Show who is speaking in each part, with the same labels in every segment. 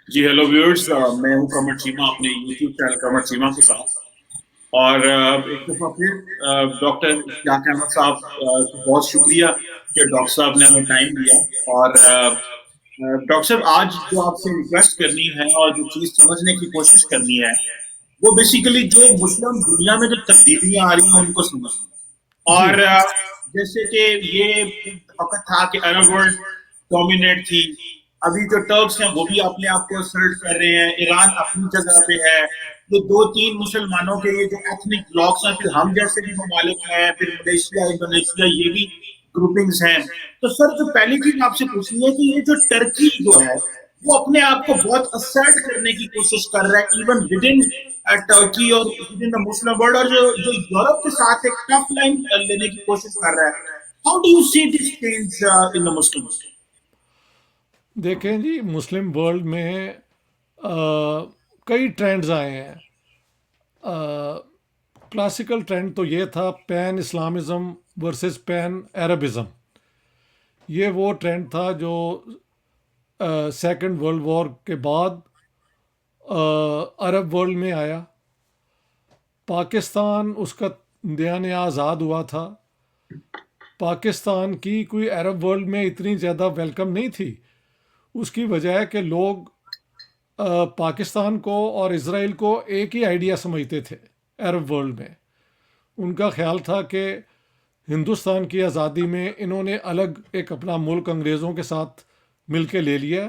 Speaker 1: जी hello viewers, मैं हूं कमर चीमा अपने यूट्यूब चैनल कमर चीमा के साथ। और एक दफा फिर डॉक्टर इश्तियाक अहमद साहब को बहुत शुक्रिया कि डॉक्टर साहब ने हमें टाइम दिया। और डॉक्टर साहब, आज जो आपसे रिक्वेस्ट करनी है और जो चीज समझने की कोशिश करनी है, वो बेसिकली जो मुस्लिम दुनिया में जो तब्दीलियां आ रही हैं उनको समझना।
Speaker 2: जी।
Speaker 1: और जैसे कि ये एक वक्त था कि अरब वर्ल्ड डोमिनेट थी। अभी जो टर्क्स हैं वो भी अपने आप को असर्ट कर रहे हैं, ईरान अपनी जगह पे है। ये दो तीन मुसलमानों के ये जो एथनिक ब्लॉक्स हैं, फिर हम जैसे भी ममालिक हैं, फिर मलेशिया, इंडोनेशिया, ये भी ग्रुपिंग्स हैं। तो सर, जो पहली चीज आपसे पूछनी है कि ये जो टर्की जो है वो अपने आप को बहुत असर्ट करने की कोशिश कर रहा है, इवन विद इन टर्की और with in the Muslim world, और जो जो यूरोप के साथ एक टफ लाइन लेने की कोशिश कर रहा है। How do you see this change in the Muslims?
Speaker 2: देखें जी, मुस्लिम वर्ल्ड में कई ट्रेंड्स आए हैं। क्लासिकल ट्रेंड तो ये था पैन इस्लामिज़म वर्सेस पैन अरबिज़म। ये वो ट्रेंड था जो सेकंड वर्ल्ड वॉर के बाद अरब वर्ल्ड में आया। पाकिस्तान उसका नया नया आज़ाद हुआ था। पाकिस्तान की कोई अरब वर्ल्ड में इतनी ज़्यादा वेलकम नहीं थी। उसकी वजह है कि लोग पाकिस्तान को और इसराइल को एक ही आइडिया समझते थे अरब वर्ल्ड में। उनका ख्याल था कि हिंदुस्तान की आज़ादी में इन्होंने अलग एक अपना मुल्क अंग्रेज़ों के साथ मिल के ले लिया,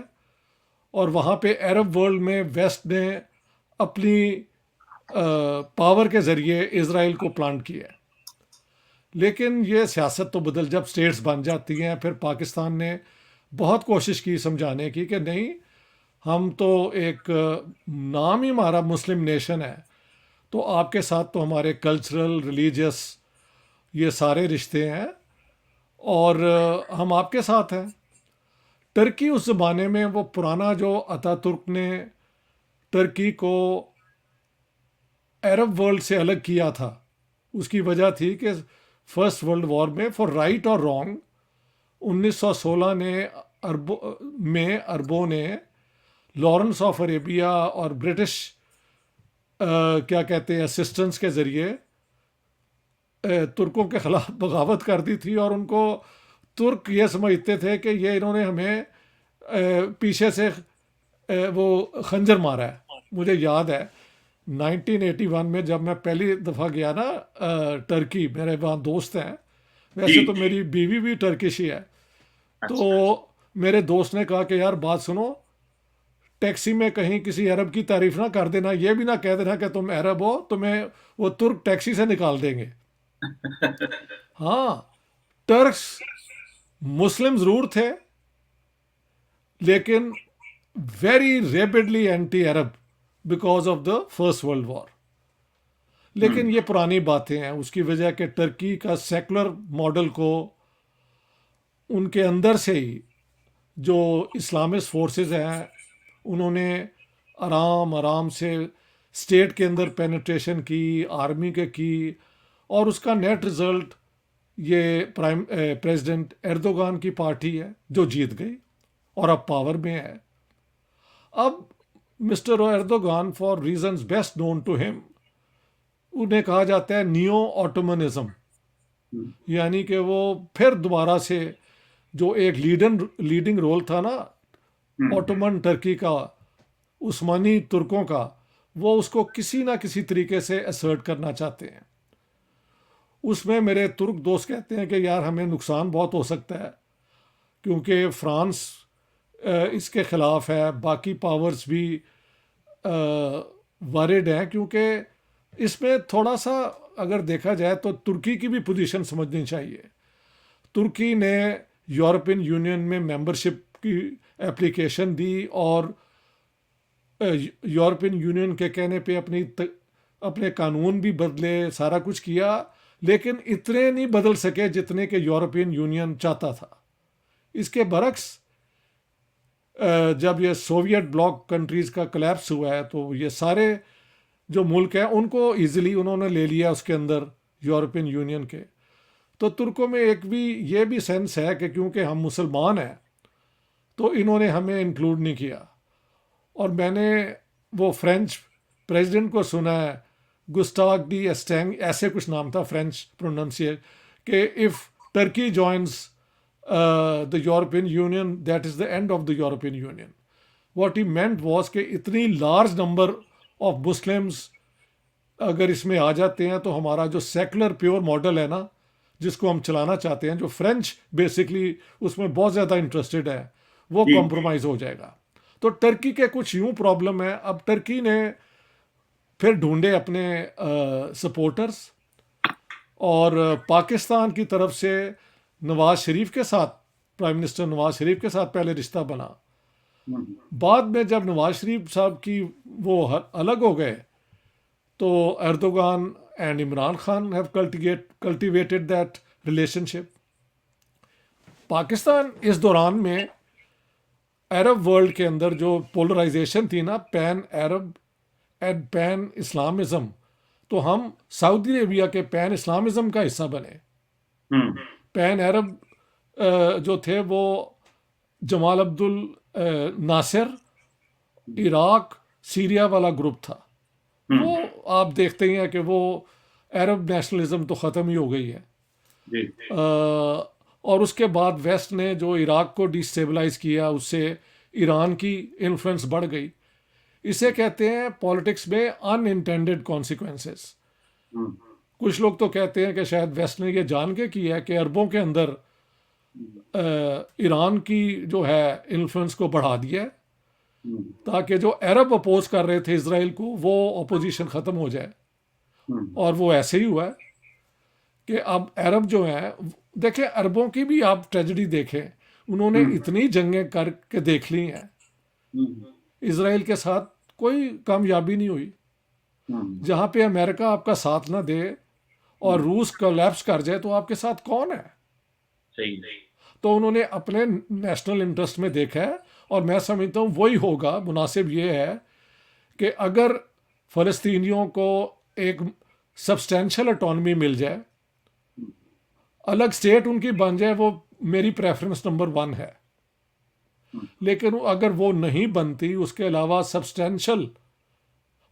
Speaker 2: और वहाँ पे अरब वर्ल्ड में वेस्ट ने अपनी पावर के ज़रिए इसराइल को प्लांट किया। लेकिन ये सियासत तो बदल, जब स्टेट्स बन जाती हैं फिर पाकिस्तान ने बहुत कोशिश की समझाने की कि नहीं, हम तो एक नाम ही हमारा मुस्लिम नेशन है, तो आपके साथ तो हमारे कल्चरल रिलीजियस ये सारे रिश्ते हैं, और हम आपके साथ हैं। टर्की उस ज़माने में वो पुराना जो अतातुर्क ने टर्की को अरब वर्ल्ड से अलग किया था, उसकी वजह थी कि फर्स्ट वर्ल्ड वॉर में फॉर राइट और रॉन्ग 1916 ने अरबों ने लॉरेंस ऑफ अरेबिया और ब्रिटिश क्या कहते हैं असिस्टेंस के ज़रिए तुर्कों के ख़िलाफ़ बगावत कर दी थी। और उनको तुर्क ये समझते थे कि ये इन्होंने हमें पीछे से वो खंजर मारा है। मुझे याद है 1981 में जब मैं पहली दफ़ा गया ना टर्की, मेरे वहाँ दोस्त हैं।
Speaker 1: जी।
Speaker 2: वैसे तो मेरी बीवी भी टर्किश ही है।
Speaker 1: अच्छा।
Speaker 2: तो मेरे दोस्त ने कहा कि यार बात सुनो, टैक्सी में कहीं किसी अरब की तारीफ ना कर देना, ये भी ना कह देना कि तुम अरब हो, तुम्हें वो तुर्क टैक्सी से निकाल देंगे। हाँ, टर्क्स मुस्लिम ज़रूर थे, लेकिन very rapidly anti Arab because of the first world war. लेकिन
Speaker 1: हम्म।
Speaker 2: ये पुरानी बातें हैं। उसकी वजह कि टर्की का सेकुलर मॉडल को उनके अंदर से ही जो इस्लामिस्ट फोर्सेस हैं उन्होंने आराम आराम से स्टेट के अंदर पेनिट्रेशन की, आर्मी के की, और उसका नेट रिज़ल्ट ये प्राइम प्रेसिडेंट एर्दोगान की पार्टी है जो जीत गई और अब पावर में है। अब mister Erdogan for reasons best known to him, उन्हें कहा जाता है नियो ऑटोमनिज्म, यानी कि वो फिर दोबारा से जो एक लीडिंग रोल था ना
Speaker 1: हम्म।
Speaker 2: ऑटोमन टर्की का, उस्मानी तुर्कों का, वो उसको किसी ना किसी तरीके से असर्ट करना चाहते हैं। उसमें मेरे तुर्क दोस्त कहते हैं कि यार हमें नुकसान बहुत हो सकता है, क्योंकि फ्रांस इसके ख़िलाफ़ है, बाकी पावर्स भी वारिड हैं। क्योंकि इसमें थोड़ा सा अगर देखा जाए तो तुर्की की भी पोजीशन समझनी चाहिए। तुर्की ने यूरोपियन यूनियन में मेंबरशिप की एप्लीकेशन दी, और यूरोपियन यूनियन के कहने पे अपने कानून भी बदले, सारा कुछ किया, लेकिन इतने नहीं बदल सके जितने के यूरोपियन यूनियन चाहता था। इसके बरक्स जब ये सोवियत ब्लॉक कंट्रीज़ का कलेप्स हुआ है तो ये सारे जो मुल्क हैं उनको इजीली उन्होंने ले लिया उसके अंदर, यूरोपियन यूनियन के। तो तुर्कों में एक भी ये भी सेंस है कि क्योंकि हम मुसलमान हैं तो इन्होंने हमें इंक्लूड नहीं किया। और मैंने वो फ्रेंच प्रेसिडेंट को सुना है, गुस्टाव डी एस्टेंग ऐसे कुछ नाम था फ्रेंच प्रोनाउंसिएट, कि if Turkey joins the European union that is the end of the European union. What he meant was कि इतनी लार्ज नंबर ऑफ मुस्लिम्स अगर इसमें आ जाते हैं तो हमारा जो सेकुलर प्योर मॉडल है ना, जिसको हम चलाना चाहते हैं, जो फ्रेंच बेसिकली उसमें बहुत ज़्यादा इंटरेस्टेड है, वो
Speaker 1: जी
Speaker 2: कॉम्प्रोमाइज़ हो जाएगा। तो टर्की के कुछ यूं प्रॉब्लम है। अब टर्की ने फिर ढूंढे अपने सपोर्टर्स, और पाकिस्तान की तरफ से नवाज शरीफ के साथ, प्राइम मिनिस्टर नवाज शरीफ के साथ पहले रिश्ता बना। बाद में जब नवाज शरीफ साहब की वो अलग हो गए, तो Erdogan and Imran Khan have cultivated that relationship. Pakistan इस दौरान में अरब वर्ल्ड के अंदर जो पोलराइजेशन थी ना, pan Arab and pan Islamism, तो हम सऊदी अरेबिया के पैन इस्लामिज़म का हिस्सा बने।
Speaker 1: हम्म
Speaker 2: पैन अरब जो थे वो जमाल अब्दुल नासिर, इराक, सीरिया वाला ग्रुप था। वो आप देखते ही हैं कि वो अरब नेशनलिज्म तो ख़त्म ही हो गई है।
Speaker 1: जी
Speaker 2: और उसके बाद वेस्ट ने जो इराक को डिस्टेबलाइज किया, उससे ईरान की इन्फ्लुएंस बढ़ गई। इसे कहते हैं पॉलिटिक्स में अनइंटेंडेड कॉन्सिक्वेंसेस। कुछ लोग तो कहते हैं कि शायद वेस्ट ने ये जान के किया है कि अरबों के अंदर ईरान की जो है इन्फ्लुएंस को बढ़ा दिया है, ताकि जो अरब अपोज कर रहे थे इसराइल को, वो अपोजिशन ख़त्म हो जाए। और वो ऐसे ही हुआ है कि अब अरब जो हैं, देखें अरबों की भी आप ट्रेजेडी देखें, उन्होंने इतनी जंगें करके देख ली हैं, इसराइल के साथ कोई कामयाबी नहीं हुई। जहाँ पे अमेरिका आपका साथ ना दे और रूस कोलैप्स कर जाए, तो आपके साथ कौन है?
Speaker 1: सही
Speaker 2: तो उन्होंने अपने नेशनल इंटरेस्ट में देखा है, और मैं समझता हूँ वही होगा। मुनासिब ये है कि अगर फ़लस्तीनियों को एक सब्सटेंशियल ऑटोनमी मिल जाए, अलग स्टेट उनकी बन जाए, वो मेरी प्रेफरेंस नंबर 1 है। लेकिन अगर वो नहीं बनती, उसके अलावा सब्सटेंशियल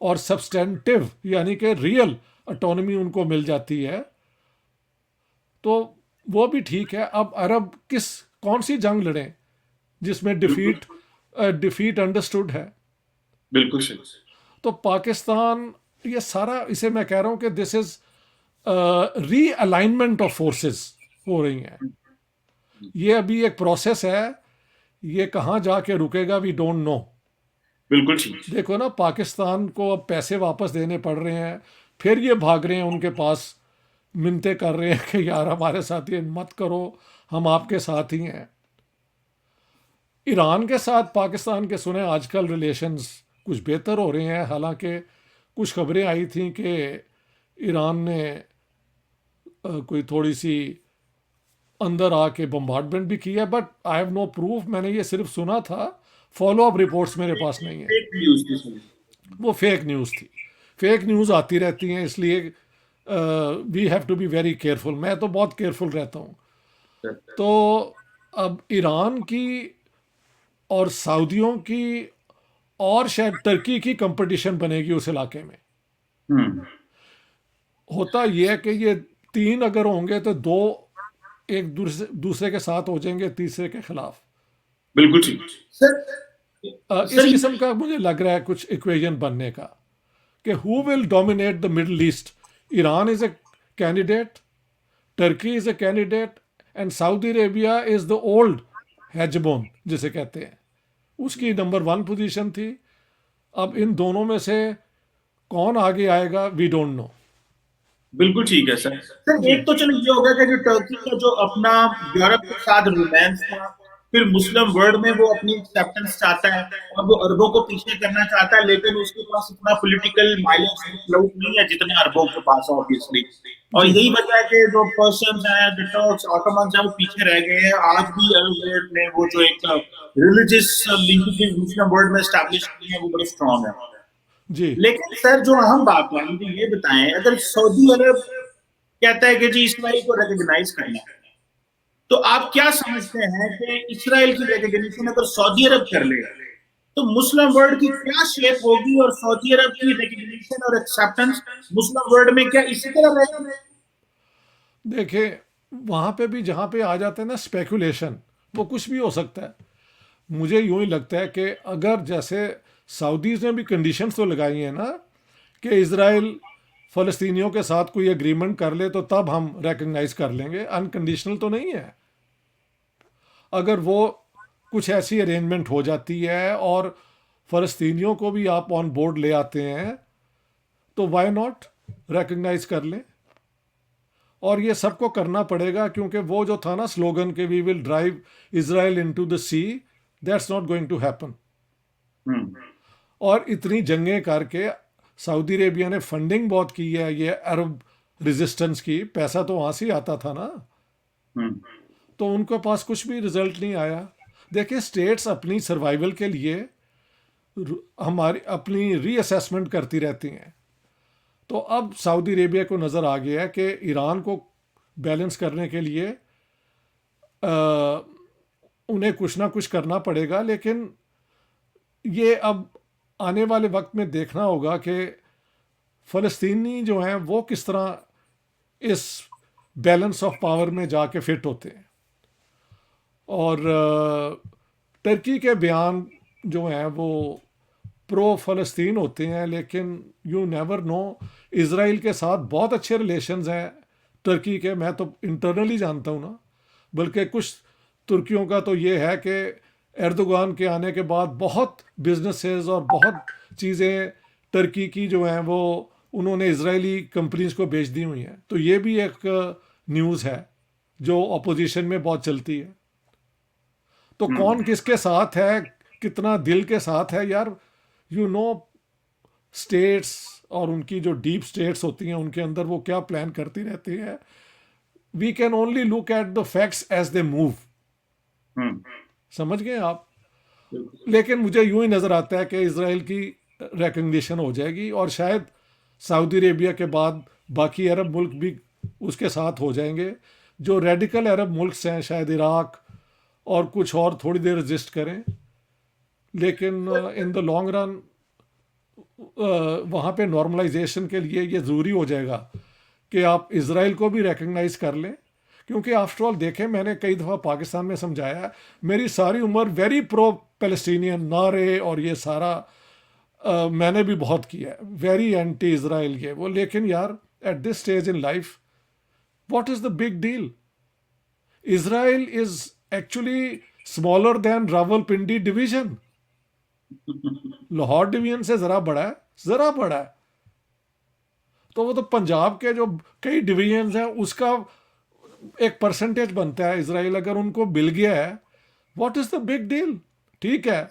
Speaker 2: और सब्सटेंटिव यानी कि रियल ऑटोनमी उनको मिल जाती है, तो वो भी ठीक है। अब अरब कौन सी जंग लड़ें जिसमें डिफीट अंडरस्टूड है?
Speaker 1: बिल्कुल सही।
Speaker 2: तो पाकिस्तान, ये सारा, इसे मैं कह रहा हूँ कि this is realignment of forces हो रही हैं। ये अभी एक प्रोसेस है, ये कहाँ जाके रुकेगा वी डोंट नो।
Speaker 1: बिल्कुल ठीक।
Speaker 2: देखो ना, पाकिस्तान को अब पैसे वापस देने पड़ रहे हैं, फिर ये भाग रहे हैं उनके पास, मिन्नतें कर रहे हैं कि यार हमारे साथ ये मत करो, हम आपके साथ ही हैं। ईरान के साथ पाकिस्तान के सुने आजकल रिलेशंस कुछ बेहतर हो रहे हैं। हालांकि कुछ खबरें आई थी कि ईरान ने कोई थोड़ी सी अंदर आके बम्बार्डमेंट भी किया, but I have no proof, मैंने ये सिर्फ सुना था, फॉलो अप रिपोर्ट्स मेरे पास नहीं है।
Speaker 1: फेक न्यूज़ थी सर।
Speaker 2: वो फेक न्यूज़ थी। फेक न्यूज़ आती रहती हैं, इसलिए we have to be very careful. मैं तो बहुत केयरफुल रहता हूँ। तो अब ईरान की और सऊदियों की और शायद टर्की की कंपटीशन बनेगी उस इलाके में।
Speaker 1: हम्म
Speaker 2: होता यह है कि ये 3 अगर होंगे तो 2 एक दूसरे के साथ हो जाएंगे, तीसरे के खिलाफ।
Speaker 1: बिल्कुल ठीक सर।
Speaker 2: इस किस्म का मुझे लग रहा है कुछ इक्वेशन बनने का, कि who will dominate the Middle East. Iran is a candidate, Turkey is a candidate, and Saudi Arabia is the old hegemon जिसे कहते हैं, उसकी नंबर 1 पोजीशन थी। अब इन दोनों में से कौन आगे आएगा वी डोंट नो।
Speaker 1: बिल्कुल ठीक है सर। सर एक तो चलो ये हो गया कि जो टर्की का जो अपना यूरोप के साथ रोमांस था, फिर मुस्लिम वर्ल्ड में वो अपनी एक्सेप्टेंस चाहता है और वो अरबों को पीछे करना चाहता है, लेकिन उसके पास इतना पॉलिटिकल माइलेज क्लाउड नहीं है जितने अरबों के पास है ऑब्वियसली। और
Speaker 2: जी
Speaker 1: यही वजह है कि जो पर्शियंस हैं, जो टर्क्स, ऑटोमन्स हैं, वो पीछे रह गए हैं। आज भी अरब वर्ल्ड ने वो जो एक रिलीजियस लिंकेज मुस्लिम वर्ल्ड में एस्टैब्लिश की है, वो बड़े स्ट्रांग है।
Speaker 2: जी
Speaker 1: लेकिन सर जो अहम बात है, मुझे ये बताएं, अगर सऊदी अरब कहता है कि जी इसराइल को रिकॉग्नाइज करना है, तो आप क्या समझते हैं कि इसराइल की रिकॉग्निशन अगर सऊदी अरब कर ले तो मुस्लिम वर्ल्ड की क्या शेप होगी और सऊदी अरब की रिकग्निशन और एक्सेप्टेंस मुस्लिम वर्ल्ड में क्या इसी तरह रहेगी?
Speaker 2: देखिए, वहाँ पे भी जहाँ पे आ जाते हैं ना स्पेकुलेशन, वो कुछ भी हो सकता है। मुझे यूं ही लगता है कि अगर जैसे सऊदीज ने भी कंडीशंस तो लगाई हैं ना कि इजराइल फ़लस्तीनियों के साथ कोई एग्रीमेंट कर ले तो तब हम रिकग्नाइज कर लेंगे, अनकंडीशनल तो नहीं है। अगर वो कुछ ऐसी अरेंजमेंट हो जाती है और फ़लस्तीनियों को भी आप ऑन बोर्ड ले आते हैं तो वाई नॉट रिकग्नाइज कर लें। और ये सबको करना पड़ेगा क्योंकि वो जो था ना स्लोगन के we will drive Israel into the sea, that's not going to happen.
Speaker 1: Hmm.
Speaker 2: और इतनी जंगें करके सऊदी अरेबिया ने फंडिंग बहुत की है ये अरब रेजिस्टेंस की, पैसा तो वहाँ से ही आता था ना,
Speaker 1: हम्म।
Speaker 2: तो उनके पास कुछ भी रिजल्ट नहीं आया। देखिए, स्टेट्स अपनी सर्वाइवल के लिए हमारी अपनी रीअसेसमेंट करती रहती हैं। तो अब सऊदी अरेबिया को नज़र आ गया है कि ईरान को बैलेंस करने के लिए उन्हें कुछ ना कुछ करना पड़ेगा, लेकिन ये अब आने वाले वक्त में देखना होगा कि फ़लस्तीनी जो हैं वो किस तरह इस बैलेंस ऑफ पावर में जाके फिट होते हैं। और टर्की के बयान जो हैं वो प्रो फ़लस्तीन होते हैं, लेकिन यू नेवर नो, इसराइल के साथ बहुत अच्छे रिलेशंस हैं टर्की के, मैं तो इंटरनली जानता हूँ ना। बल्कि कुछ तुर्कियों का तो ये है कि एर्दोगान के आने के बाद बहुत बिजनेसेस और बहुत चीज़ें टर्की की जो हैं वो उन्होंने इजरायली कंपनीज को बेच दी हुई हैं। तो ये भी एक न्यूज़ है जो अपोजिशन में बहुत चलती है। तो कौन किसके साथ है, कितना दिल के साथ है यार, यू नो, स्टेट्स और उनकी जो डीप स्टेट्स होती हैं उनके अंदर वो क्या प्लान करती रहती है। We can only look at the facts as they move.
Speaker 1: Hmm.
Speaker 2: समझ गए आप? लेकिन मुझे यूं ही नज़र आता है कि इसराइल की रिकग्निशन हो जाएगी और शायद सऊदी अरेबिया के बाद बाकी अरब मुल्क भी उसके साथ हो जाएंगे। जो रेडिकल अरब मुल्क हैं, शायद इराक और कुछ और, थोड़ी देर रजिस्ट करें, लेकिन इन द लॉन्ग रन वहाँ पे नॉर्मलाइजेशन के लिए ये ज़रूरी हो जाएगा कि आप इसराइल को भी रिकग्नाइज कर लें। क्योंकि आफ्टर ऑल देखें, मैंने कई दफ़ा पाकिस्तान में समझाया, मेरी सारी उम्र वेरी प्रो पैलेस्टीनियन नारे और ये सारा मैंने भी बहुत किया है, वेरी एंटी इसराइल ये वो, लेकिन यार at this stage in life what is the big deal? Israel is actually smaller than Rawalpindi division. Lahore division से ज़रा बड़ा है, ज़रा बड़ा है। तो वो तो पंजाब के जो कई डिवीजन हैं उसका एक परसेंटेज बनता है इसराइल। अगर उनको मिल गया है, what is the big deal? ठीक है,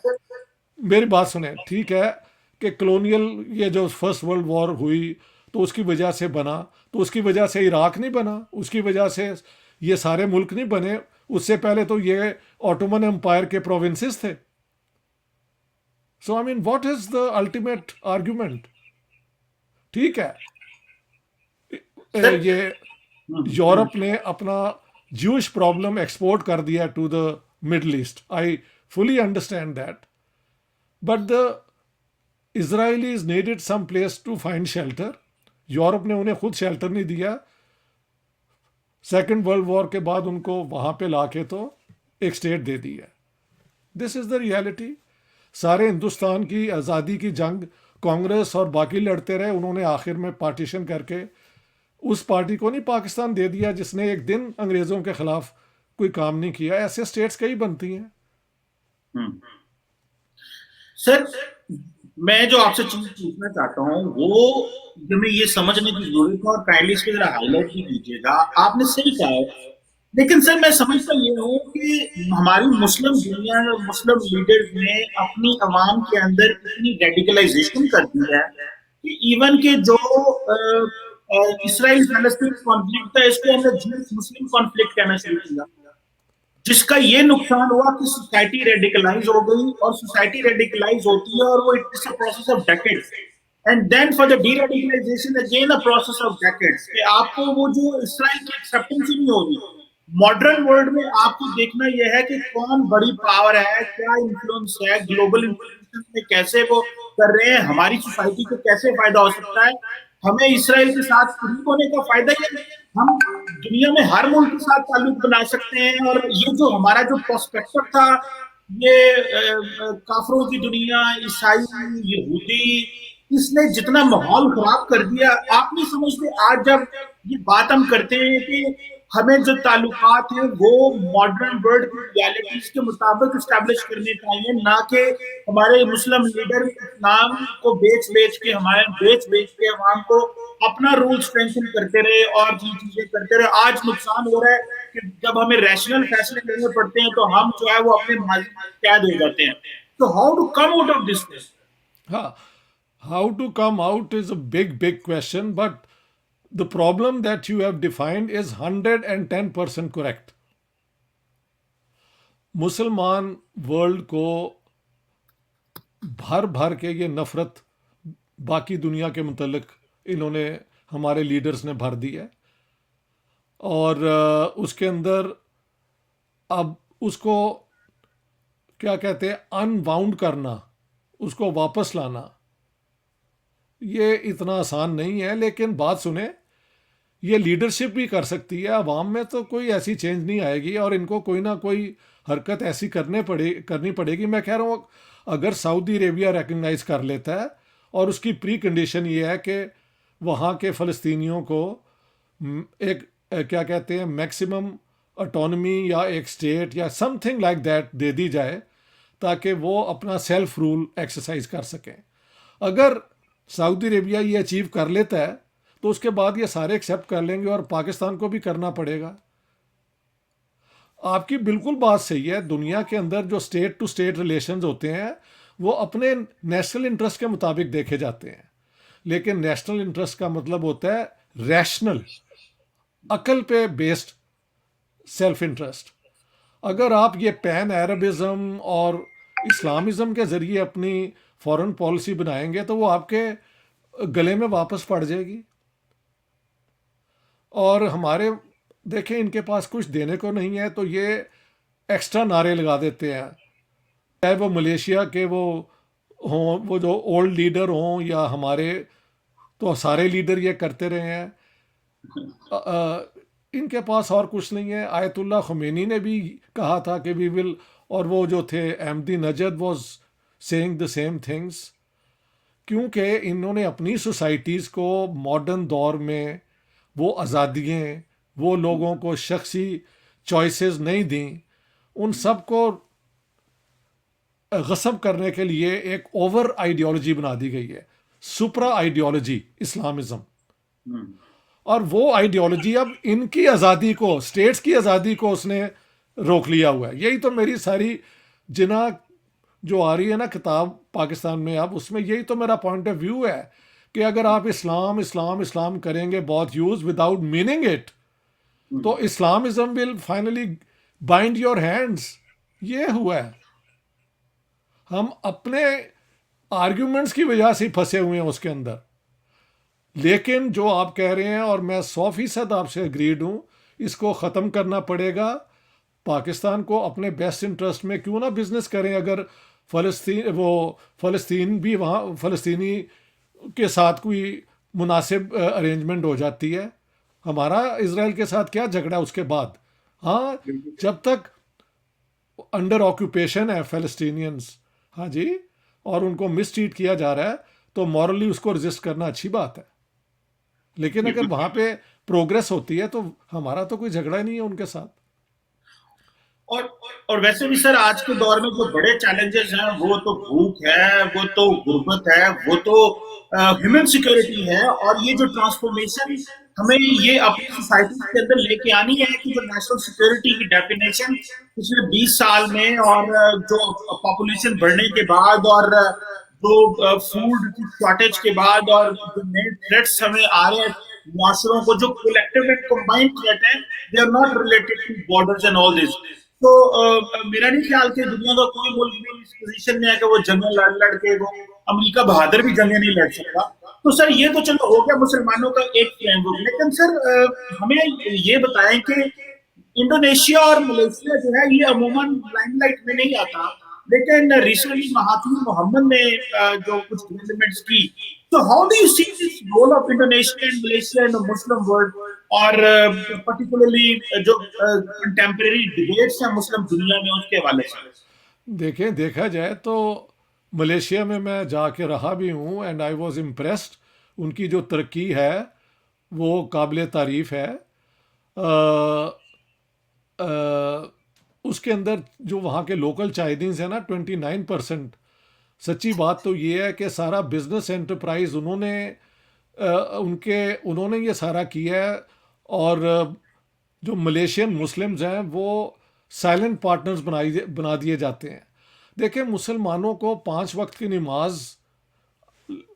Speaker 2: मेरी बात सुने, ठीक है कि कॉलोनियल ये जो फर्स्ट वर्ल्ड वॉर हुई तो उसकी वजह से बना, तो उसकी वजह से इराक नहीं बना, उसकी वजह से ये सारे मुल्क नहीं बने। उससे पहले तो ये ऑटोमन एम्पायर के प्रोविंसेस थे। So I mean what is the ultimate argument? ठीक है,
Speaker 1: सर।
Speaker 2: ये यूरोप ने अपना ज्यूश प्रॉब्लम एक्सपोर्ट कर दिया to the Middle East, I fully understand that, but the Israelis needed some place to find shelter. Europe ने उन्हें खुद शेल्टर नहीं दिया। सेकेंड वर्ल्ड वॉर के बाद उनको वहाँ पे लाके तो एक स्टेट दे दी है। This is the reality. सारे हिंदुस्तान की आज़ादी की जंग कांग्रेस और बाकी लड़ते रहे, उन्होंने आखिर में पार्टीशन करके उस पार्टी को नहीं पाकिस्तान दे दिया जिसने एक दिन अंग्रेज़ों के ख़िलाफ़ कोई काम नहीं किया। ऐसे स्टेट्स कई बनती हैं।
Speaker 1: सर, मैं जो आपसे चीज पूछना चाहता हूँ वो हमें ये समझने की जरूरत है और काइंडली इसको जरा हाईलाइट भी कीजिएगा। आपने सही कहा है, लेकिन सर मैं समझता ये हूँ कि हमारी मुस्लिम दुनिया और मुस्लिम लीडर्स ने अपनी अवाम के अंदर इतनी रेडिकलाइजेशन कर दी है कि इवन के जो इसराइल फलस्तीन कॉन्फ्लिक्ट था इसको हमने जूस मुस्लिम कॉन्फ्लिक्ट कहना शुरू किया, जिसका ये नुकसान हुआ कि सोसाइटी रेडिकलाइज हो गई और सोसाइटी रेडिकलाइज होती है और वो it's a process of decades and then for the deradicalization again a process of decades कि आपको वो जो इस्राइल की एक्सेप्टेंस ही नहीं हो रही। मॉडर्न वर्ल्ड में आपको देखना यह है कि कौन बड़ी पावर है, क्या इन्फ्लुएंस है, ग्लोबल इन्फ्लुएंस नेगोशिएशन में कैसे वो कर रहे हैं, हमारी सोसाइटी को कैसे फायदा हो सकता है, हमें इसराइल के साथ शरीक होने का फायदा ही है। हम दुनिया में हर मुल्क के साथ ताल्लुक बना सकते हैं। और ये जो हमारा जो पर्सपेक्टिव था, ये काफरों की दुनिया, ईसाई, यहूदी, इसने जितना माहौल खराब कर दिया, आप नहीं समझते। आज जब ये बात हम करते हैं कि हमें जो ताल्लुकात हैं वो मॉडर्न वर्ल्ड की रियलिटीज के मुताबिक स्टैब्लिश करने चाहिए, ना कि हमारे मुस्लिम लीडर इस्लाम को बेच बेच के, हमारे बेच के अवाम को अपना रूल स्ट्रेंथन करते रहे और ये चीजें करते रहे। आज नुकसान हो रहा है कि जब हमें रैशनल फैसले लेने पड़ते हैं तो हम जो है वो अपने माजी में कैद हो जाते हैं। तो how to come out of this?
Speaker 2: हाँ, how to come out is a big question, but the problem that you have defined is 110% correct. मुसलमान वर्ल्ड को भर भर के ये नफरत बाकी दुनिया के मुतल्लिक इन्होंने, हमारे लीडर्स ने भर दी है। और उसके अंदर अब उसको क्या कहते हैं, अनबाउंड करना, उसको वापस लाना, ये इतना आसान नहीं है। लेकिन बात सुने, ये लीडरशिप भी कर सकती है। अवाम में तो कोई ऐसी चेंज नहीं आएगी और इनको कोई ना कोई हरकत ऐसी करनी पड़ेगी। मैं कह रहा हूँ, अगर सऊदी अरेबिया रिकग्नाइज कर लेता है और उसकी प्री कंडीशन ये है कि वहाँ के फ़लस्तीनियों को एक क्या कहते हैं, मैक्सिमम ऑटोनमी या एक स्टेट या समथिंग लाइक दैट दे दी जाए, ताकि वो अपना सेल्फ रूल एक्सरसाइज कर सकें। अगर सऊदी अरेबिया ये अचीव कर लेता है तो उसके बाद ये सारे एक्सेप्ट कर लेंगे और पाकिस्तान को भी करना पड़ेगा। आपकी बिल्कुल बात सही है। दुनिया के अंदर जो स्टेट टू स्टेट रिलेशंस होते हैं वो अपने नेशनल इंटरेस्ट के मुताबिक देखे जाते हैं, लेकिन नेशनल इंटरेस्ट का मतलब होता है रैशनल, अकल पे बेस्ड सेल्फ इंटरेस्ट। अगर आप ये पैन अरबिज्म और इस्लामिज्म के ज़रिए अपनी फॉरेन पॉलिसी बनाएंगे तो वो आपके गले में वापस पड़ जाएगी। और हमारे देखें, इनके पास कुछ देने को नहीं है तो ये एक्स्ट्रा नारे लगा देते हैं, चाहे वो मलेशिया के वो हों, वो जो ओल्ड लीडर हों, या हमारे तो सारे लीडर ये करते रहे हैं। इनके पास और कुछ नहीं है। आयतुल्लाह खुमैनी ने भी कहा था कि वी विल, और वो जो थे Ahmadi Najd was saying the same things, क्योंकि इन्होंने अपनी सोसाइटीज़ को मॉडर्न दौर में वो आज़ादियाँ, वो लोगों को शख्सी चॉइसेस नहीं दी, उन सब को गसब करने के लिए एक ओवर आइडियोलॉजी बना दी गई है, सुपरा आइडियोलॉजी इस्लामिज्म। और वो आइडियोलॉजी अब इनकी आज़ादी को, स्टेट्स की आज़ादी को उसने रोक लिया हुआ है। यही तो मेरी सारी जिना जो आ रही है ना किताब पाकिस्तान में अब, उसमें यही तो मेरा पॉइंट ऑफ व्यू है कि अगर आप इस्लाम इस्लाम इस्लाम करेंगे बहुत यूज विदाउट मीनिंग इट, तो Islamism will finally bind your hands. ये हुआ है। हम अपने आर्ग्यूमेंट्स की वजह से फंसे हुए हैं उसके अंदर। लेकिन जो आप कह रहे हैं, और मैं 100% आपसे एग्रीड हूँ, इसको ख़त्म करना पड़ेगा। पाकिस्तान को अपने बेस्ट इंटरेस्ट में क्यों ना बिजनेस करें। अगर फ़लस्तीन भी वहाँ फ़लस्तीनी के साथ कोई मुनासिब अरेंजमेंट हो जाती है, हमारा इजराइल के साथ क्या झगड़ा उसके बाद। हाँ, जब तक अंडर ऑक्यूपेशन है फ़लस्तीनियंस, हाँ जी, और उनको मिसट्रीट किया जा रहा है, तो मॉरली उसको रजिस्ट करना अच्छी बात है। लेकिन अगर वहाँ पे प्रोग्रेस होती है तो हमारा तो कोई झगड़ा ही नहीं है उनके साथ।
Speaker 1: और वैसे भी सर, आज के दौर में जो बड़े चैलेंजेस हैं, वो तो भूख है, वो तो गुर्बत है, वो तो ह्यूमन सिक्योरिटी है। और ये जो ट्रांसफॉर्मेशन हमें ये अपनी सोसाइटी के अंदर लेके आनी है कि जो नेशनल सिक्योरिटी की डेफिनेशन पिछले 20 साल में, और जो पॉपुलेशन बढ़ने के बाद, और जो फूड शॉर्टेज के बाद, और जो नए थ्रेट्स हमें आ रहे हैं माशरों को, जो कलेक्टिव एंड कंबाइंड थ्रेट है, they are not related to borders and all this. तो मेरा नहीं ख्याल कि दुनिया का कोई मुल्क भी इस पोजीशन में है कि वो जंग लड़ के, वो अमेरिका बहादुर भी जंग नहीं लड़ सकता। तो सर, ये तो चलो हो गया मुसलमानों का एक फ्रेमवर्क। लेकिन सर, हमें ये बताएं कि इंडोनेशिया और मलेशिया जो है, ये अमूमन लाइमलाइट में नहीं आता, लेकिन रिसेंटली महाथीर मोहम्मद ने जो कुछ डेवलपमेंट्स की, तो how do you see this role of Indonesia and Malaysia in the Muslim world, और पर्टिकुलरली जो कंटेम्परेरी डिबेट्स हैं मुस्लिम दुनिया में उसके हवाले से?
Speaker 2: देखें, देखा जाए तो मलेशिया में मैं जाके रहा भी हूँ एंड आई वाज इम्प्रेस्ड। उनकी जो तरक्की है वो काबिल तारीफ़ है। उसके अंदर जो वहाँ के लोकल चाइनीज़ है ना, 29%। सच्ची बात तो ये है कि सारा बिजनेस एंटरप्राइज उन्होंने ये सारा किया है। और जो मलेशियन मुस्लिम्स हैं वो साइलेंट पार्टनर्स बना दिए जाते हैं। देखिए, मुसलमानों को 5 वक्त की नमाज,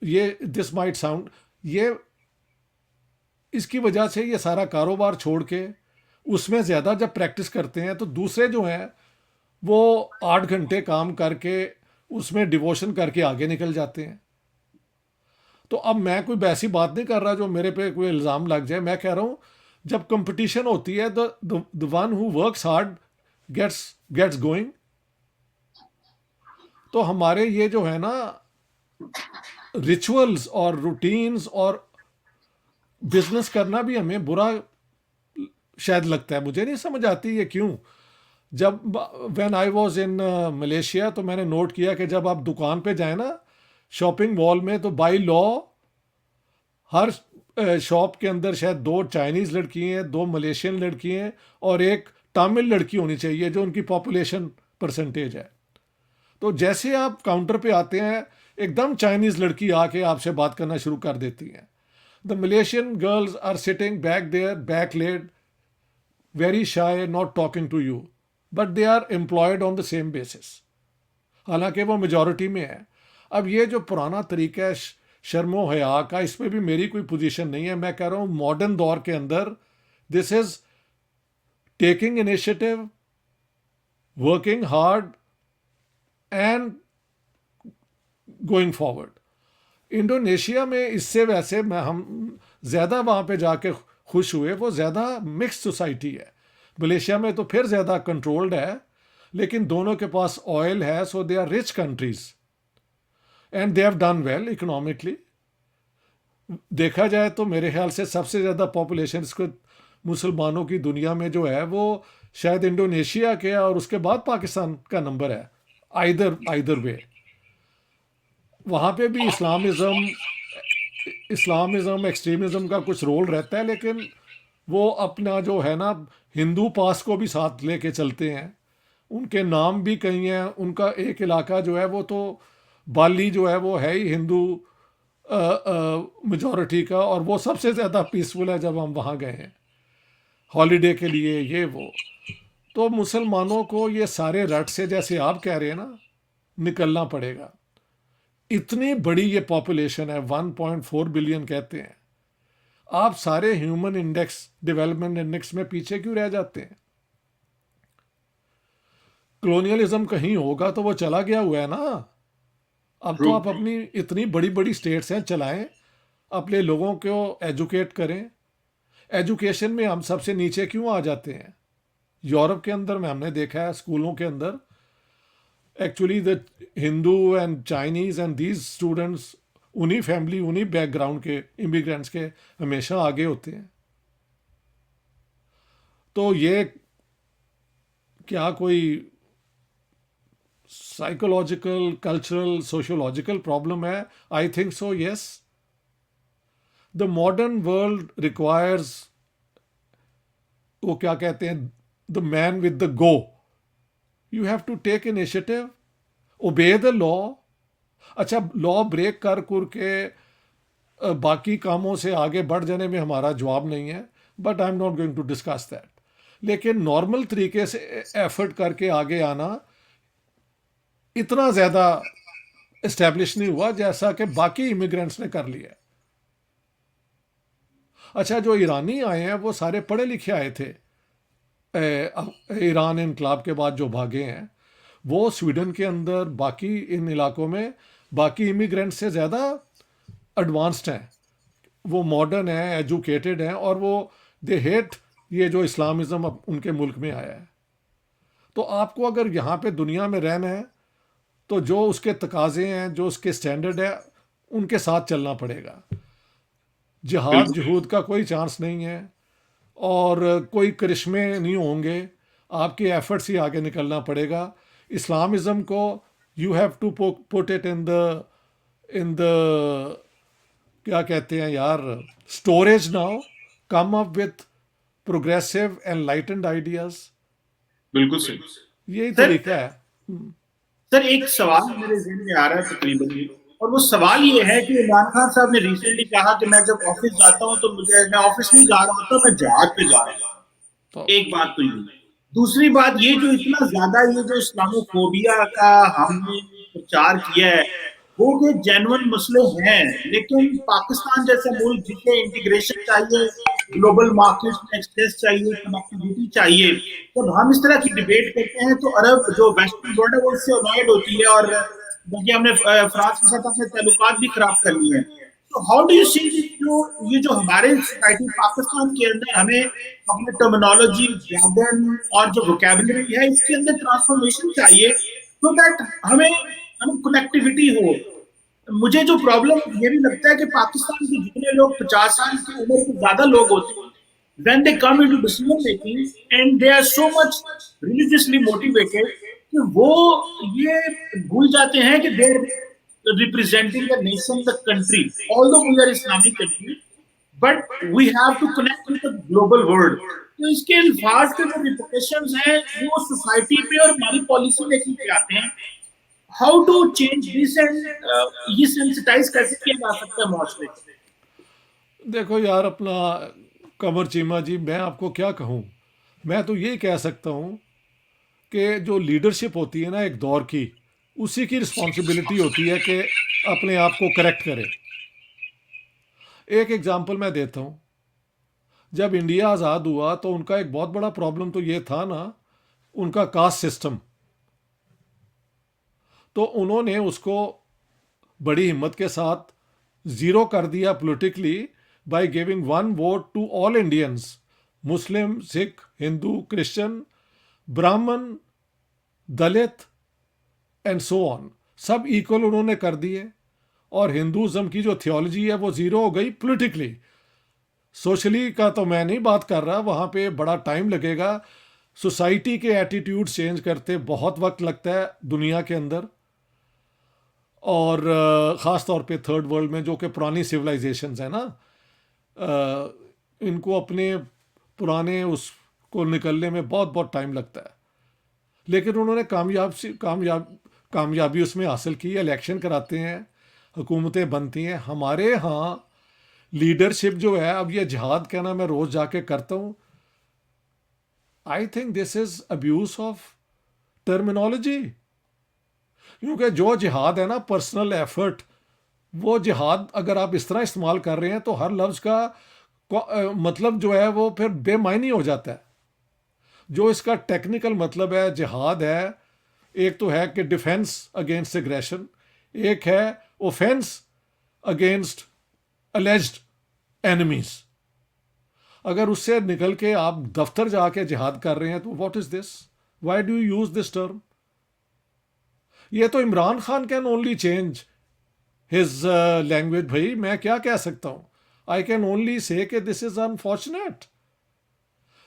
Speaker 2: ये दिस माइट साउंड, ये इसकी वजह से ये सारा कारोबार छोड़ के उसमें ज़्यादा जब प्रैक्टिस करते हैं तो दूसरे जो हैं वो 8 घंटे काम करके उसमें डिवोशन करके आगे निकल जाते हैं। तो अब मैं कोई वैसी बात नहीं कर रहा जो मेरे पे कोई इल्ज़ाम लग जाए। मैं कह रहा हूँ, जब कंपटीशन होती है the one who works hard gets gets going. तो हमारे ये जो है ना रिचुअल्स और रूटीन्स और बिजनेस करना भी हमें बुरा शायद लगता है। मुझे नहीं समझ आती ये क्यों। जब when I was in Malaysia तो मैंने नोट किया कि जब आप दुकान पे जाए ना, शॉपिंग मॉल में, तो बाय लॉ हर शॉप के अंदर शायद 2 चाइनीज़ लड़की हैं, 2 मलेशियन लड़की हैं और एक तमिल लड़की होनी चाहिए जो उनकी पॉपुलेशन परसेंटेज है। तो जैसे आप काउंटर पे आते हैं, एकदम चाइनीज़ लड़की आके आपसे बात करना शुरू कर देती हैं। The Malaysian girls are sitting back there, back laid, very shy, not talking to you, but they are employed on the same basis, हालांकि वो मेजॉरिटी में है। अब ये जो पुराना तरीका है शर्मो हया का, इसमें भी मेरी कोई पोजीशन नहीं है। मैं कह रहा हूँ मॉडर्न दौर के अंदर this is taking initiative, working hard and going forward. Indonesia में इससे वैसे मैं हम ज़्यादा वहाँ पे जाके खुश हुए, वो ज़्यादा मिक्स सोसाइटी है। मलेशिया में तो फिर ज़्यादा कंट्रोल्ड है, लेकिन दोनों के पास ऑयल है, so they are rich countries and they have done well economically. देखा जाए तो मेरे ख्याल से सबसे ज़्यादा पॉपुलेशन इसको मुसलमानों की दुनिया में जो है वो शायद इंडोनेशिया के, और उसके बाद पाकिस्तान का नंबर है। आइदर वे वहाँ पे भी इस्लामिज़म एक्सट्रीमिज़म का कुछ रोल रहता है, लेकिन वो अपना जो है ना हिंदू पास को भी साथ लेके चलते हैं। उनके नाम भी कई हैं। उनका एक इलाका जो है वो तो बाली जो है वो है ही हिंदू मेजॉरिटी का, और वो सबसे ज़्यादा पीसफुल है जब हम वहाँ गए हैं हॉलीडे के लिए, ये वो। तो मुसलमानों को ये सारे रट से, जैसे आप कह रहे हैं ना, निकलना पड़ेगा। इतनी बड़ी ये पॉपुलेशन है, 1.4 बिलियन कहते हैं। आप सारे ह्यूमन इंडेक्स, डेवलपमेंट इंडेक्स में पीछे क्यों रह जाते हैं? कलोनियलिज्म कहीं होगा तो वो चला गया हुआ है ना। अब तो आप अपनी इतनी बड़ी बड़ी स्टेट्स हैं, चलाएं, अपने लोगों को एजुकेट करें। एजुकेशन में हम सबसे नीचे क्यों आ जाते हैं? यूरोप के अंदर में हमने देखा है स्कूलों के अंदर actually the Hindu and Chinese and these students उन्हीं फैमिली, उन्हीं बैकग्राउंड के इमिग्रेंट्स के हमेशा आगे होते हैं। तो ये क्या कोई साइकोलॉजिकल, कल्चरल, सोशियोलॉजिकल प्रॉब्लम है? I think so, yes. The modern world requires, वो क्या कहते हैं, the man with the go. You have to take initiative, obey the law. अच्छा, लॉ ब्रेक कर के बाकी कामों से आगे बढ़ जाने में हमारा जवाब नहीं है, but I am not going to discuss that. लेकिन नॉर्मल तरीके से एफर्ट करके आगे आना इतना ज़्यादा इस्टेब्लिश नहीं हुआ जैसा कि बाकी इमिग्रेंट्स ने कर लिया। अच्छा, जो ईरानी आए हैं वो सारे पढ़े लिखे आए थे। ईरान इनकलाब के बाद जो भागे हैं वो स्वीडन के अंदर, बाकी इन इलाकों में बाकी इमिग्रेंट्स से ज़्यादा एडवांस्ड हैं। वो मॉडर्न हैं, एजुकेटेड हैं, और वो दे हेट ये जो इस्लामिज़म अब उनके मुल्क में आया है। तो आपको अगर यहाँ पे दुनिया में रहना है तो जो उसके तकाजे हैं, जो उसके स्टैंडर्ड है, उनके साथ चलना पड़ेगा। जिहाद
Speaker 1: बिल्कुल
Speaker 2: जहूद का कोई चांस नहीं है, और कोई करिश्मे नहीं होंगे, आपके एफर्ट्स ही आगे निकलना पड़ेगा। इस्लामिज़म को you have to put it in the क्या कहते हैं यार, storage now, come up with progressive enlightened ideas.
Speaker 1: बिल्कुल सही।
Speaker 2: यही
Speaker 1: सर
Speaker 2: तरीका है।
Speaker 1: सर एक सवाल मेरे जहन में आ रहा है तकरीबन ये, और वो सवाल ये है कि इमरान खान साहब ने रिसेंटली कहा कि मैं जब ऑफिस जाता हूँ तो मैं ऑफिस नहीं जा रहा होता, मैं जहाज पे जा रहा
Speaker 2: तो
Speaker 1: हूँ। एक बात तो ये। दूसरी बात ये, जो इतना ज्यादा ये जो इस्लामोफोबिया का हमने प्रचार किया है, वो के जेन्युइन मसले हैं, लेकिन पाकिस्तान जैसा मुल्क जिसे इंटीग्रेशन चाहिए, ग्लोबल मार्केट में एक्सेस चाहिए, कनेक्टिविटी चाहिए, जब हम इस तरह की डिबेट करते हैं तो अरब जो वेस्टर्न वर्ल्ड है वो उससे अवॉइड होती है, और बल्कि हमने फ्रांस के साथ अपने ताल्लुकात भी खराब कर लिए हैं। तो हाउ डू यू सी जो ये जो हमारे सोसाइटी पाकिस्तान के अंदर हमें अपने टर्मिनोलॉजी, jargon और जो वोकेबलरी है इसके अंदर ट्रांसफॉर्मेशन चाहिए, सो दैट हमें हमें कनेक्टिविटी हो। मुझे जो प्रॉब्लम ये भी लगता है कि पाकिस्तान के जितने लोग 50 साल की उम्र के ज्यादा लोग होते हैं, when they come into decision making and they are so much religiously motivated कि वो ये भूल जाते हैं कि they are representing the nation, the country, although we are Islamic country, but we have to connect with the global world। तो इसके अल्फाज के जो रिपोर्टेशन हैं वो सोसाइटी पे और हमारी पॉलिसी मेकिंग पे आते हैं। How to change this and ये सेंसिटाइज कैसे किया जा सकता है माशरे को?
Speaker 2: देखो यार, अपना कमर चीमा जी, मैं आपको क्या कहूँ। मैं तो ये कह सकता हूँ कि जो लीडरशिप होती है ना एक दौर की, उसी की रिस्पॉन्सिबिलिटी होती है कि अपने आप को करेक्ट करे। एक एग्जांपल मैं देता हूँ। जब इंडिया आज़ाद हुआ तो उनका एक बहुत बड़ा प्रॉब्लम तो ये था ना, उनका कास्ट सिस्टम। तो उन्होंने उसको बड़ी हिम्मत के साथ ज़ीरो कर दिया politically, by giving one vote to all Indians, Muslim, Sikh, Hindu, Christian, Brahmin, Dalit and so on, सब इक्वल उन्होंने कर दिए। और हिंदुज़म की जो थियोलॉजी है वो ज़ीरो हो गई पॉलिटिकली। सोशली का तो मैं नहीं बात कर रहा, वहाँ पे बड़ा टाइम लगेगा। सोसाइटी के एटीट्यूड चेंज करते बहुत वक्त लगता है दुनिया के अंदर, और ख़ास तौर पे थर्ड वर्ल्ड में, जो कि पुरानी सिविलाइजेशंस है ना, इनको अपने पुराने उसको निकलने में बहुत बहुत टाइम लगता है। लेकिन उन्होंने कामयाबी उसमें हासिल की। इलेक्शन कराते हैं, हुकूमतें बनती हैं। हमारे यहाँ लीडरशिप जो है, अब ये जिहाद कहना मैं रोज़ जाके करता हूँ, I think this is abuse of terminology. क्योंकि जो जिहाद है ना, पर्सनल एफर्ट, वो जिहाद अगर आप इस तरह इस्तेमाल कर रहे हैं तो हर लफ्ज़ का मतलब जो है वो फिर बेमायनी हो जाता है। जो इसका टेक्निकल मतलब है जिहाद है, एक तो है कि डिफेंस अगेंस्ट एग्रेशन, एक है ऑफेंस अगेंस्ट अलेज्ड एनिमीज। अगर उससे निकल के आप दफ्तर जाके जिहाद कर रहे हैं तो what is this, why do you use this term? ये तो Imran Khan can only change his language. भाई मैं क्या कह सकता हूं? आई कैन ओनली से कि दिस इज अनफॉर्चुनेट।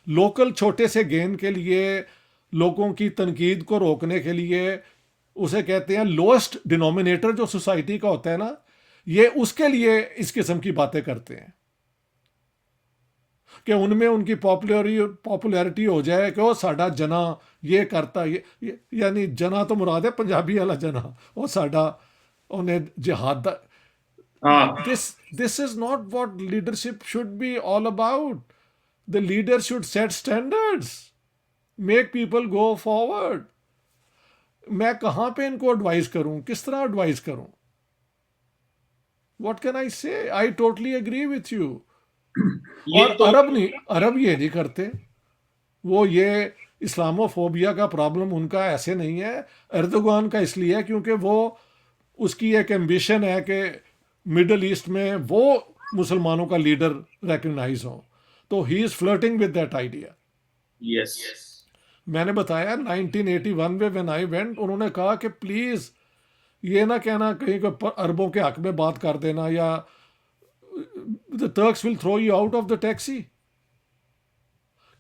Speaker 2: लोकल छोटे से गेन के लिए, लोगों की तनकीद को रोकने के लिए, उसे कहते हैं लोएस्ट डिनोमिनेटर जो सोसाइटी का होता है ना, ये उसके लिए इस किस्म की बातें करते हैं कि उनमें उनकी पॉपुलैरिटी हो जाए कि वो साडा जना ये करता, यानी जना तो मुराद है पंजाबी वाला जना, वो साडा उन्हें जिहाद।
Speaker 1: हाँ
Speaker 2: this is not what leadership should be all about. The leader should set standards, make people go forward. मैं कहाँ पे इनको एडवाइस करूं, किस तरह एडवाइस करूं? What can I say? I totally agree with you.
Speaker 1: ये
Speaker 2: और
Speaker 1: तो
Speaker 2: अरब ये नहीं करते। वो ये इस्लामोफोबिया का प्रॉब्लम उनका ऐसे नहीं है, एर्दोगान का इसलिए है क्योंकि वो, उसकी एक एम्बिशन है कि मिडल ईस्ट में वो मुसलमानों का लीडर रिकग्नाइज हो। तो he is flirting with that idea.
Speaker 1: Yes
Speaker 2: मैंने बताया 1981 में व्हेन आई वेंट, उन्होंने कहा कि प्लीज़ ये ना कहना कहीं को अरबों के हक में बात कर देना, या the Turks will throw you out of the taxi,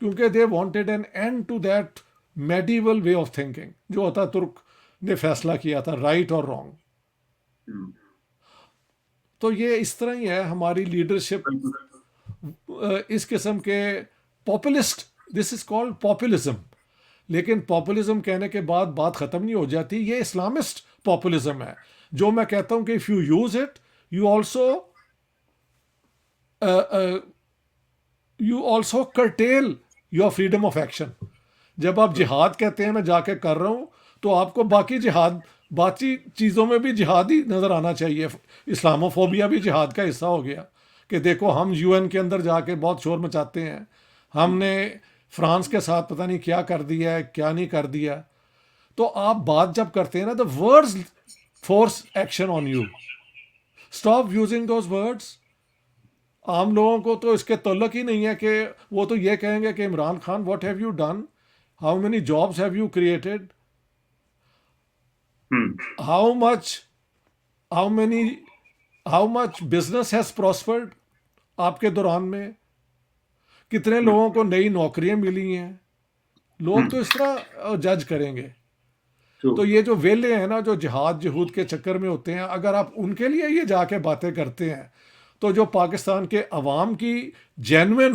Speaker 2: क्योंकि they wanted an end to that medieval way of thinking जो अतातुर्क ने फैसला किया था, राइट और रॉन्ग।
Speaker 1: हम्म,
Speaker 2: तो ये इस तरह ही है हमारी लीडरशिप, इस किस्म के populist, this is called populism. लेकिन पॉपुलिज्म कहने के बाद बात ख़त्म नहीं हो जाती, ये इस्लामिस्ट पॉपुलिज्म है, जो मैं कहता हूँ कि if you use it you also curtail your freedom of action. जब आप जिहाद कहते हैं मैं जाके कर रहा हूँ, तो आपको बाकी चीज़ों में भी जिहाद ही नज़र आना चाहिए। इस्लामोफोबिया भी जिहाद का हिस्सा हो गया कि देखो हम यूएन के अंदर जाके बहुत शोर मचाते हैं, हमने फ्रांस के साथ पता नहीं क्या कर दिया है, क्या नहीं कर दिया। तो आप बात जब करते हैं ना, the words force action on you, stop using those words. आम लोगों को तो इसके तल्लुक ही नहीं है कि वो तो ये कहेंगे कि Imran Khan what have you done, how many jobs have you created,
Speaker 1: hmm,
Speaker 2: how much how many how much business has prospered आपके दौरान में, कितने लोगों को नई नौकरियां मिली हैं। लोग तो इस तरह जज करेंगे।
Speaker 1: ट्रू,
Speaker 2: तो ये जो वेले हैं ना, जो जिहाद जहूद के चक्कर में होते हैं, अगर आप उनके लिए ये जाके बातें करते हैं, तो जो पाकिस्तान के अवाम की जेन्युइन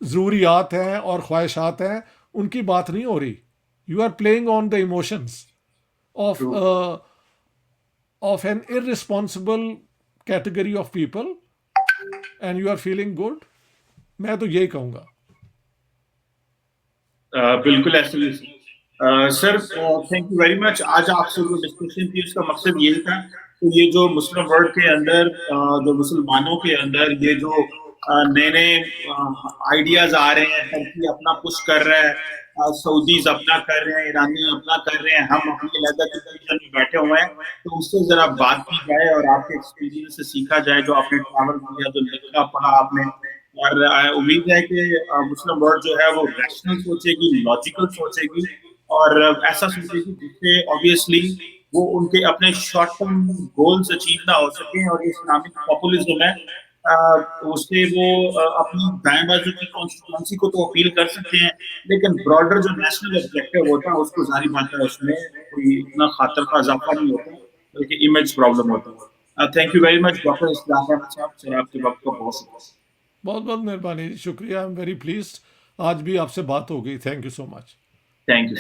Speaker 2: ज़रूरियात हैं और ख्वाहिशात हैं, उनकी बात नहीं हो रही। You are playing on the emotions of
Speaker 1: true.
Speaker 2: Of an irresponsible category of people, and you are feeling good. मैं तो यही कहूँगा।
Speaker 1: बिल्कुल ऐसे ही sir, thank you very much. आज आपसे जो डिस्कशन थी उसका मकसद ये था कि ये जो मुस्लिम वर्ल्ड के अंदर जो मुसलमानों के अंदर ये जो नए नए आइडियाज आ रहे हैं, टर्की अपना पुश कर रहा है, सऊदीज अपना कर रहे हैं, ईरानी अपना कर रहे हैं, हम अपनी अलग डिसीजन में बैठे हुए हैं, तो उससे जरा बात की जाए और आपके एक्सपीरियंस से सीखा जाए, जो आपने ट्रैवल किया, जो लिखा पढ़ा आपने। और उम्मीद है कि मुस्लिम वर्ल्ड जो है वो रैशनल सोचेगी, लॉजिकल सोचेगी, और ऐसा सोचेगी जिससे ऑब्वियसली वो उनके अपने शॉर्ट टर्म गोल्स अचीव ना हो सके, और ये इस्लामिक पॉपुलिज्म है उससे वो अपनी दाएं बाजू की कॉन्स्टिट्यूंसी को तो अपील कर सकते हैं, लेकिन ब्रॉडर जो नेशनल ऑब्जेक्टिव होता है उसको जारी बात है उसमें कोई इतना खातर का इजाफा नहीं होता, बल्कि इमेज प्रॉब्लम होता है। Thank you very much doctor Islam Ahmad साहब, सर आपके वक्त को बहुत शुक्रिया।
Speaker 2: बहुत बहुत मेहरबानी, शुक्रिया। आई एम वेरी प्लीज्ड, आज भी आपसे बात हो गई। Thank you so much.
Speaker 1: Thank you.